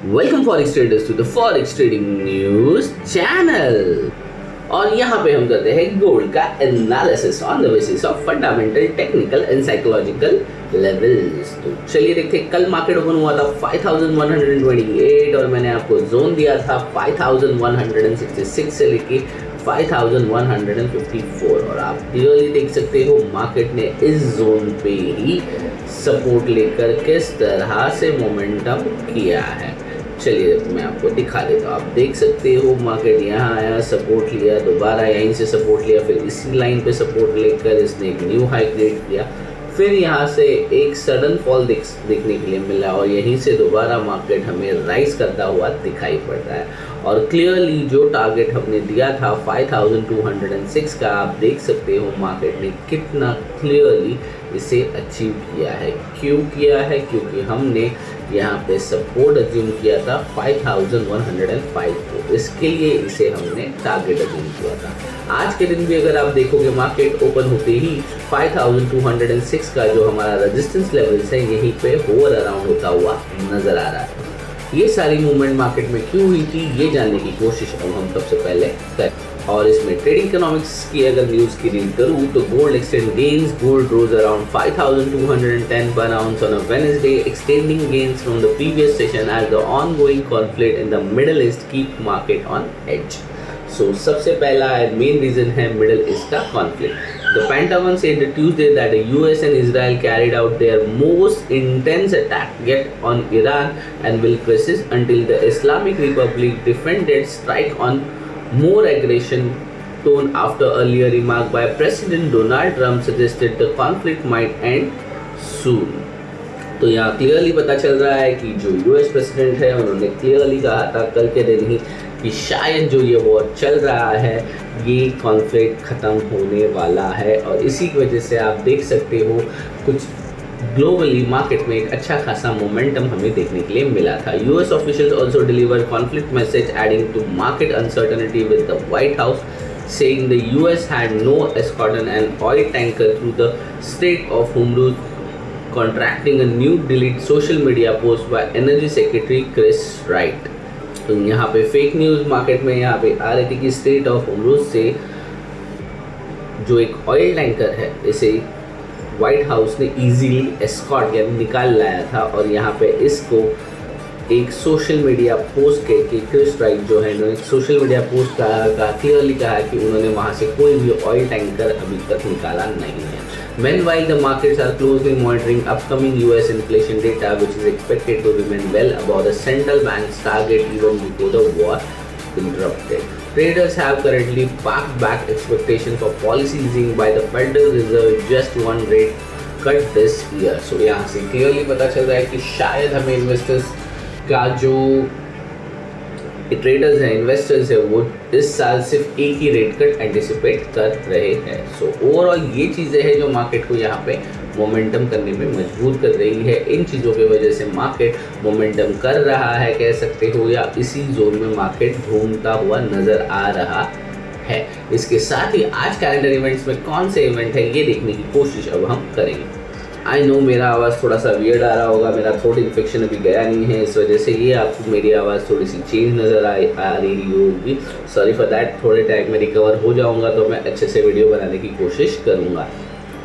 Welcome forex traders to the forex trading news channel. और यहाँ पे हम करते हैं गोल्ड का analysis on the basis of fundamental, technical and psychological levels. तो चलिए देखते हैं, कल मार्केट ओपन हुआ था 5128 और मैंने आपको जोन दिया था 5166 से लेके 5154 और आप क्लियरली देख सकते हो मार्केट ने इस जोन पे ही सपोर्ट लेकर किस तरह से मोमेंटम किया है। चलिए मैं आपको दिखा देता हूँ। आप देख सकते हो मार्केट यहाँ आया, सपोर्ट लिया, दोबारा यहीं से सपोर्ट लिया, फिर इसी लाइन पे सपोर्ट लेकर इसने एक न्यू हाई क्रिएट किया, फिर यहाँ से एक सडन फॉल देखने के लिए मिला और यहीं से दोबारा मार्केट हमें राइज करता हुआ दिखाई पड़ता है। और क्लियरली जो टारगेट हमने दिया था 5206 का, आप देख सकते हो मार्केट ने कितना क्लियरली इसे अचीव किया है। क्यों किया है? क्योंकि हमने यहाँ पे सपोर्ट अज्यूम किया था 5105 को, इसके लिए इसे हमने टारगेट अज्यूम किया था। आज के दिन भी अगर आप देखोगे मार्केट ओपन होते ही 5206 का जो हमारा रेजिस्टेंस लेवल्स है यहीं पे होवर अराउंड होता हुआ नजर आ रहा है। ये सारी मूवमेंट मार्केट में क्यों हुई थी ये जानने की कोशिश अब हम सबसे पहले करें। और इसमें ट्रेडिंग इकोनॉमिक्स की अगर न्यूज़ की रीड करूँ तो gold extend gains, gold rose around 5210 per ounce on a Wednesday, extending gains from the previous session as the ongoing conflict in the Middle East keep market on edge. So सबसे पहला main reason है middle east का conflict. The Pentagon said Tuesday that the US and Israel carried out their most intense attack yet on Iran and will persist until the Islamic Republic defended strike on more aggression tone after earlier remark by President Donald Trump suggested the conflict might end soon. तो यहाँ clearly पता चल रहा है कि जो US president है उन्होंने क्लियरली कहा था कल के दिन ही कि शायद जो ये वॉर चल रहा है ये कॉन्फ्लिक्ट ख़त्म होने वाला है। और इसी की वजह से आप देख सकते हो कुछ ग्लोबली मार्केट में एक अच्छा खासा मोमेंटम हमें देखने के लिए मिला था। US officials also deliver conflict message adding to market uncertainty with the white house saying the US had no escorting an oil tanker through the Strait of Hormuz, contracting a new delete social media post by Energy Secretary Chris Wright। तो यहाँ पे fake news market में यहाँ पे आ रही थी कि straight of Hormuz से जो एक ऑयल टैंकर है इसे व्हाइट हाउस ने इजीली एस्कॉर्ट यानी निकाल लाया था। और यहाँ पे इसको एक सोशल मीडिया पोस्ट के क्रिस राइट जो है इन्होंने सोशल मीडिया पोस्ट का क्लियरली कहा है कि उन्होंने वहाँ से कोई भी ऑयल टैंकर अभी तक निकाला नहीं है। Meanwhile, the markets are closely monitoring upcoming US inflation data, which is expected to remain well above the central bank's target even before the war interrupted. Traders have currently parked back expectations for policy easing by the Federal Reserve, just one rate cut this year. So यहाँ से clearly पता चल रहा है कि शायद हमें investors का जो ट्रेडर्स हैं, इन्वेस्टर्स है, वो इस साल सिर्फ एक ही रेट कट एंटिसिपेट कर रहे हैं। सो ओवरऑल ये चीज़ें हैं जो मार्केट को यहाँ पे मोमेंटम करने में मजबूर कर रही है। इन चीज़ों की वजह से मार्केट मोमेंटम कर रहा है कह सकते हो, या इसी जोन में मार्केट घूमता हुआ नज़र आ रहा है। इसके साथ ही आज कैलेंडर इवेंट्स में कौन से इवेंट है ये देखने की कोशिश अब हम करेंगे। आई नो मेरा आवाज़ थोड़ा सा वियर्ड आ रहा होगा, मेरा थ्रोट इन्फेक्शन अभी गया नहीं है, इस वजह से ये आपको मेरी आवाज़ थोड़ी सी चेंज नज़र आ रही होगी। Sorry for that. थोड़े टाइम में रिकवर हो जाऊंगा तो मैं अच्छे से वीडियो बनाने की कोशिश करूंगा।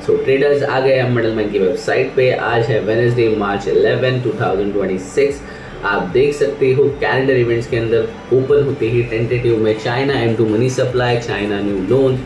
सो ट्रेडर्स आ गए हम मिडल मैन की वेबसाइट पे। आज है वेडनेसडे मार्च 11, 2026। आप देख सकते हो कैलेंडर इवेंट्स के अंदर ओपन होते ही टेंटेटिव में China M2 money supply, China new loan,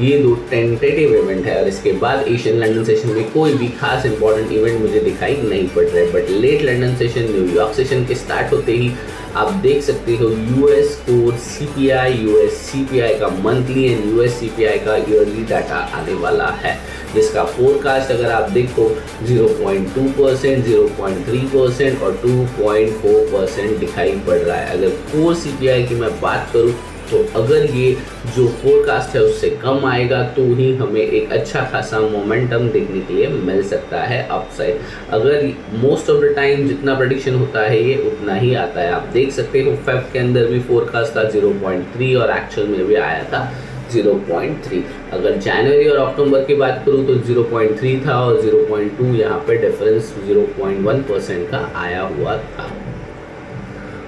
ये दो टेंटेटिव इवेंट है। और इसके बाद एशियन लंदन सेशन में कोई भी खास इंपॉर्टेंट इवेंट मुझे दिखाई नहीं पड़ रहा है। But let London session, New York session के स्टार्ट होते ही आप देख सकते हो US core CPI, US CPI का मंथली एंड यूएस CPI का ईयरली डाटा आने वाला है, जिसका फोरकास्ट अगर आप देखो 0.2%, 0.3% और 2.4% दिखाई पड़ रहा है। अगर कोर CPI की मैं बात करूँ तो अगर ये जो फोरकास्ट है उससे कम आएगा तो ही हमें एक अच्छा खासा मोमेंटम देखने के लिए मिल सकता है अपसाइड। अगर मोस्ट ऑफ द टाइम जितना प्रेडिक्शन होता है ये उतना ही आता है। आप देख सकते हो फेब के अंदर भी फोरकास्ट था 0.3 और एक्चुअल में भी आया था 0.3। अगर जनवरी और अक्टूबर की बात करूँ तो 0.3 था और 0.2 यहाँ पे डिफरेंस 0.1% का आया हुआ था।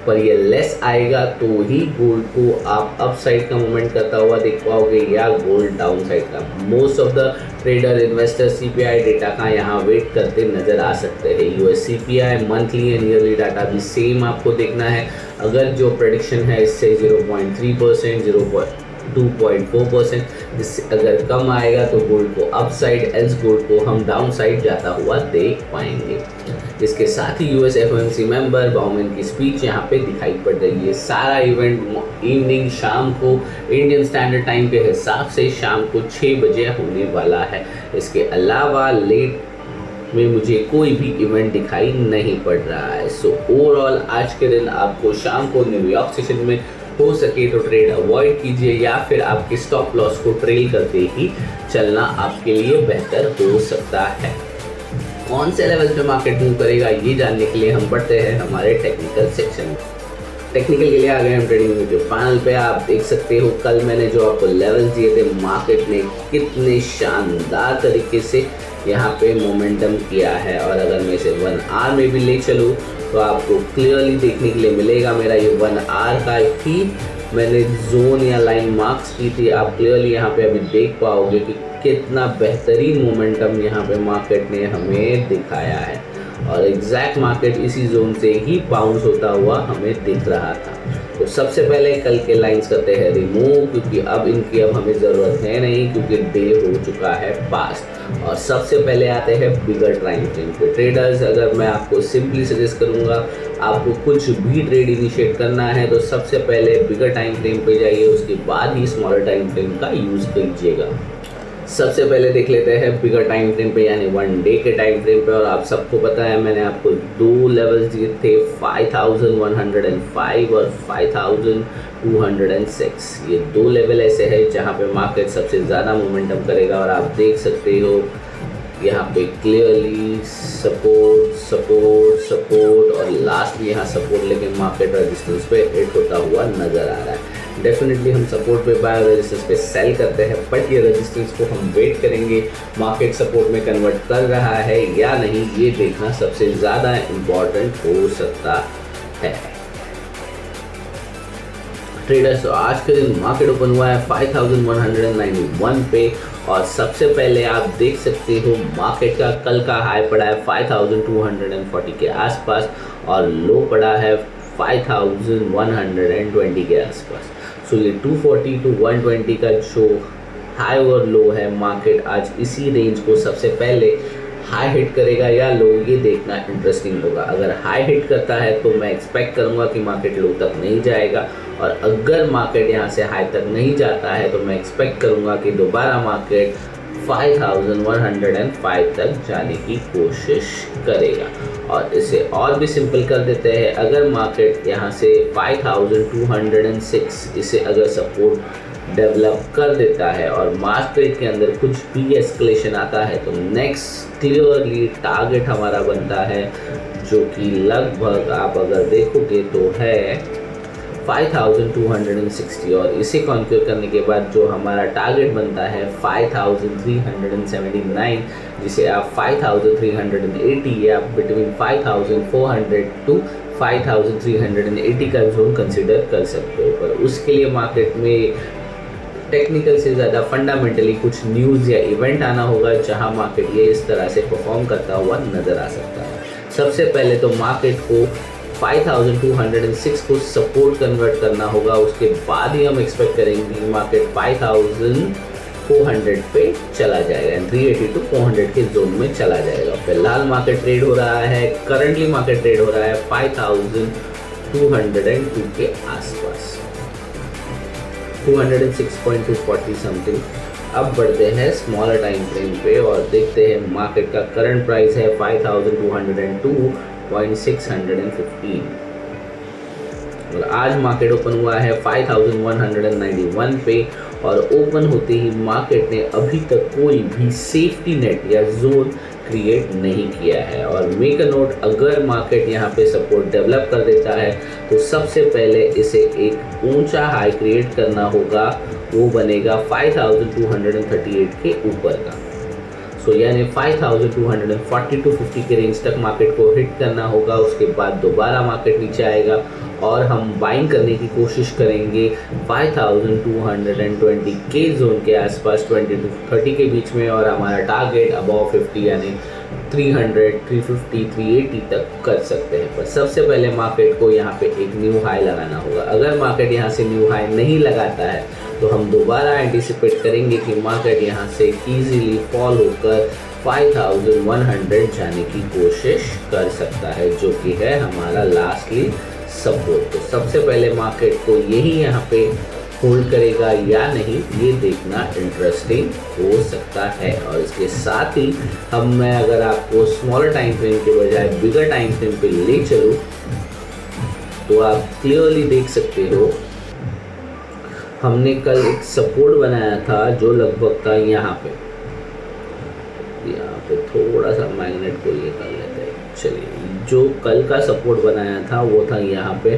पर ये लेस आएगा तो ही गोल्ड को आप अप साइड का मूवमेंट करता हुआ देख पाओगे या गोल्ड डाउन साइड का। Most of the trader investor CPI data का यहाँ वेट करते नजर आ सकते हैं। US CPI monthly and yearly data भी सेम आपको देखना है। अगर जो प्रेडिक्शन है इससे 0.3%, 2.4%, इससे अगर कम आएगा तो गोल्ड को अप साइड, एल्स गोल्ड को हम डाउन साइड जाता हुआ देख पाएंगे। इसके साथ ही यूएस एफओएमसी मेंबर बाउमैन की स्पीच यहाँ पे दिखाई पड़ रही है। सारा इवेंट इवनिंग शाम को इंडियन स्टैंडर्ड टाइम के हिसाब से शाम को 6 बजे होने वाला है। इसके अलावा लेट में मुझे कोई भी इवेंट दिखाई नहीं पड़ रहा है। सो ओवरऑल आज के दिन आपको शाम को न्यूयॉर्क सेशन में हो सके तो ट्रेड अवॉइड कीजिए या फिर आपके स्टॉप लॉस को ट्रेल करते ही चलना आपके लिए बेहतर हो सकता है। कौन से लेवल पे मार्केट मूव करेगा ये जानने के लिए हम बढ़ते हैं हमारे टेक्निकल सेक्शन में। टेक्निकल के लिए आ गए हम ट्रेडिंग वीडियो पैनल पे। आप देख सकते हो कल मैंने जो आपको लेवल्स दिए थे, मार्केट ने कितने शानदार तरीके से यहाँ पे मोमेंटम किया है। और अगर मैं इसे 1 आवर में भी ले चलूँ तो आपको क्लियरली देखने के लिए मिलेगा। मेरा ये 1 आवर का ही मैंने जोन या लाइन मार्क्स की थी। आप क्लियरली यहाँ पे अभी देख पाओगे कि कितना बेहतरीन मोमेंटम यहाँ पे मार्केट ने हमें दिखाया है और एग्जैक्ट मार्केट इसी जोन से ही बाउंस होता हुआ हमें दिख रहा था। तो सबसे पहले कल के लाइंस करते हैं रिमूव, क्योंकि अब इनकी अब हमें ज़रूरत है नहीं, क्योंकि डे हो चुका है पास। और सबसे पहले आते हैं बिगर टाइम फ्रेम पे। ट्रेडर्स, अगर मैं आपको सिंपली सजेस्ट करूंगा, आपको कुछ भी ट्रेड इनिशिएट करना है तो सबसे पहले बिगर टाइम फ्रेम पे जाइए, उसके बाद ही स्मॉलर टाइम फ्रेम का यूज़ कीजिएगा। सबसे पहले देख लेते हैं बिगर टाइम फ्रेम पे यानी 1 डे के टाइम फ्रेम पे। और आप सबको पता है मैंने आपको 2 लेवल्स दिए थे, 5105 और 5206। ये 2 लेवल ऐसे हैं जहाँ पे मार्केट सबसे ज़्यादा मोमेंटम करेगा। और आप देख सकते हो यहाँ पे क्लियरली सपोर्ट सपोर्ट सपोर्ट और लास्ट भी यहाँ सपोर्ट, लेकिन मार्केट रेजिस्टेंस पे हिट होता हुआ नज़र आ रहा है। डेफिनेटली हम सपोर्ट पे बाय और रेजिस्टेंस पे सेल करते हैं, बट ये रेजिस्टेंस को हम वेट करेंगे मार्केट सपोर्ट में कन्वर्ट कर रहा है या नहीं, ये देखना सबसे ज़्यादा इम्पॉर्टेंट हो सकता है। ट्रेडर्स, तो आज के दिन मार्केट ओपन हुआ है 5191 पे और सबसे पहले आप देख सकते हो मार्केट का कल का हाई पड़ा है 5240 के आसपास और लो पड़ा है 5120 के आसपास। सो ये 240 to 120 का जो हाई और लो है, मार्केट आज इसी रेंज को सबसे पहले हाई हिट करेगा या लो, ये देखना इंटरेस्टिंग होगा। अगर हाई हिट करता है तो मैं एक्सपेक्ट करूंगा कि मार्केट लो तक नहीं जाएगा, और अगर मार्केट यहाँ से हाई तक नहीं जाता है तो मैं एक्सपेक्ट करूंगा कि दोबारा मार्केट 5105 तक जाने की कोशिश करेगा। और इसे और भी सिंपल कर देते हैं, अगर मार्केट यहाँ से 5206 इसे अगर सपोर्ट डेवलप कर देता है और मार्केट के अंदर कुछ भी एस्केलेशन आता है तो नेक्स्ट क्लियरली टारगेट हमारा बनता है, जो कि लगभग आप अगर देखोगे तो है 5260। और इसे कॉन्क्यूर करने के बाद जो हमारा टारगेट बनता है 5379, जिसे आप 5380 या बिटवीन 5400 टू 5380 का जोन कंसिडर कर सकते हो। पर उसके लिए मार्केट में टेक्निकल से ज़्यादा फंडामेंटली कुछ न्यूज़ या इवेंट आना होगा जहां मार्केट ये इस तरह से परफॉर्म करता हुआ नज़र आ सकता है। सबसे पहले तो मार्केट को 5206 को सपोर्ट कन्वर्ट करना होगा, उसके बाद ही हम एक्सपेक्ट करेंगे कि मार्केट 5400 पे चला जाएगा, 380 to 400 के जोन में चला जाएगा। फिलहाल मार्केट ट्रेड हो रहा है, करंटली मार्केट ट्रेड हो रहा है 5202 के आसपास, 206.240 समथिंग। अब बढ़ते हैं स्मॉलर टाइम फ्रेम पे और देखते हैं मार्केट का करंट प्राइस है 5202.615 और आज मार्केट ओपन हुआ है 5191 पे और ओपन होते ही मार्केट ने अभी तक कोई भी सेफ्टी नेट या जोन क्रिएट नहीं किया है। और मेक अ नोट, अगर मार्केट यहाँ पे सपोर्ट डेवलप कर देता है तो सबसे पहले इसे एक ऊंचा हाई क्रिएट करना होगा, वो बनेगा 5238 के ऊपर का। सो यानी 5240 टू 50 के रेंज तक मार्केट को हिट करना होगा। उसके बाद दोबारा मार्केट नीचे आएगा और हम बाइंग करने की कोशिश करेंगे 5220 के जोन के आसपास 20 टू 30 के बीच में, और हमारा टारगेट अबव 50 यानी 300, 350, 380 तक कर सकते हैं। पर सबसे पहले मार्केट को यहाँ पे एक न्यू हाई लगाना होगा। अगर मार्केट यहाँ से न्यू हाई नहीं लगाता है तो हम दोबारा एंटिसिपेट करेंगे कि मार्केट यहाँ से इजीली फॉल होकर 5100 जाने की कोशिश कर सकता है, जो कि है हमारा लास्टली सपोर्ट। तो सबसे पहले मार्केट को यही यहाँ पे होल्ड करेगा या नहीं, ये देखना इंटरेस्टिंग हो सकता है। और इसके साथ ही मैं अगर आपको स्मॉलर टाइम फ्रेम के बजाय बिगर टाइम फ्रेम पे ले चलूँ तो आप क्लियरली देख सकते हो हमने कल एक सपोर्ट बनाया था जो लगभग था यहाँ पे थोड़ा सा मैग्नेट को ये कर लेते हैं। चलिए, जो कल का सपोर्ट बनाया था वो था यहाँ पे,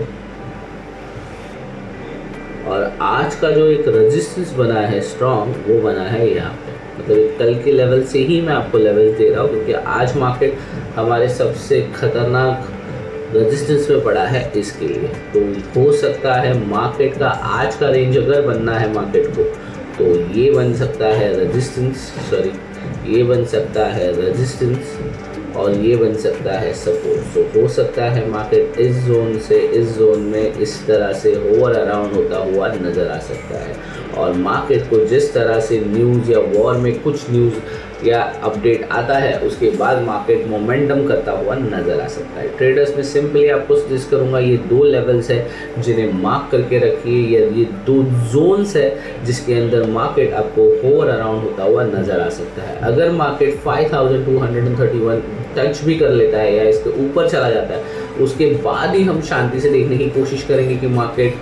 और आज का जो एक रेजिस्टेंस बना है स्ट्रॉन्ग वो बना है यहाँ पे। मतलब कल के लेवल से ही मैं आपको लेवल दे रहा हूँ, क्योंकि आज मार्केट हमारे सबसे खतरनाक रेजिस्टेंस में पड़ा है इसके लिए। तो हो सकता है मार्केट का आज का रेंज अगर बनना है मार्केट को, तो ये बन सकता है रेजिस्टेंस, ये बन सकता है रेजिस्टेंस और ये बन सकता है सपोर्ट। तो हो सकता है मार्केट इस जोन से इस जोन में इस तरह से होवर अराउंड होता हुआ नज़र आ सकता है। और मार्केट को जिस तरह से न्यूज़ या वॉर में कुछ न्यूज़ या अपडेट आता है उसके बाद मार्केट मोमेंटम करता हुआ नज़र आ सकता है। ट्रेडर्स में सिंपली आपको सजेस्ट करूँगा ये दो लेवल्स है जिन्हें मार्क करके रखिए, या ये दो जोन्स है जिसके अंदर मार्केट आपको होवर अराउंड होता हुआ नज़र आ सकता है। अगर मार्केट 5231 टच भी कर लेता है या इसके ऊपर चला जाता है, उसके बाद ही हम शांति से देखने की कोशिश करेंगे कि मार्केट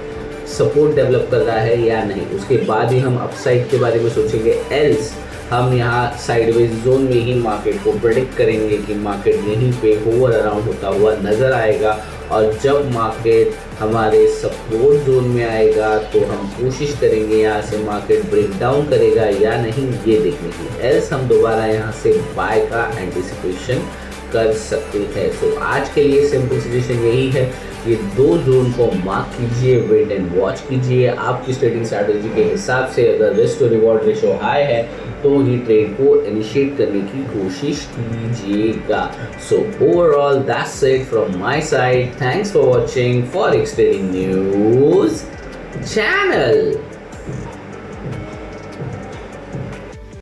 सपोर्ट डेवलप कर रहा है या नहीं। उसके बाद ही हम अपसाइड के बारे में सोचेंगे। एल्स हम यहाँ साइडवेज जोन में ही मार्केट को प्रेडिक्ट करेंगे कि मार्केट यहीं पे होवर अराउंड होता हुआ नज़र आएगा, और जब मार्केट हमारे सपोर्ट जोन में आएगा तो हम कोशिश करेंगे यहाँ से मार्केट ब्रेक डाउन करेगा या नहीं ये देखने की। एल्स हम दोबारा यहाँ से बाय का एंटिसिपेशन कर सकते हैं। सो आज के लिए सिंपल सजेशन यही है, ये दो जोन को मार्क कीजिए, वेट एंड वॉच कीजिए। आपकी ट्रेडिंग स्ट्रैटेजी के हिसाब से अगर risk to reward ratio high है तो ही ट्रेड को इनिशिएट करने की कोशिश कीजिएगा। So overall that's it from my side. Thanks for watching forex trading news channel.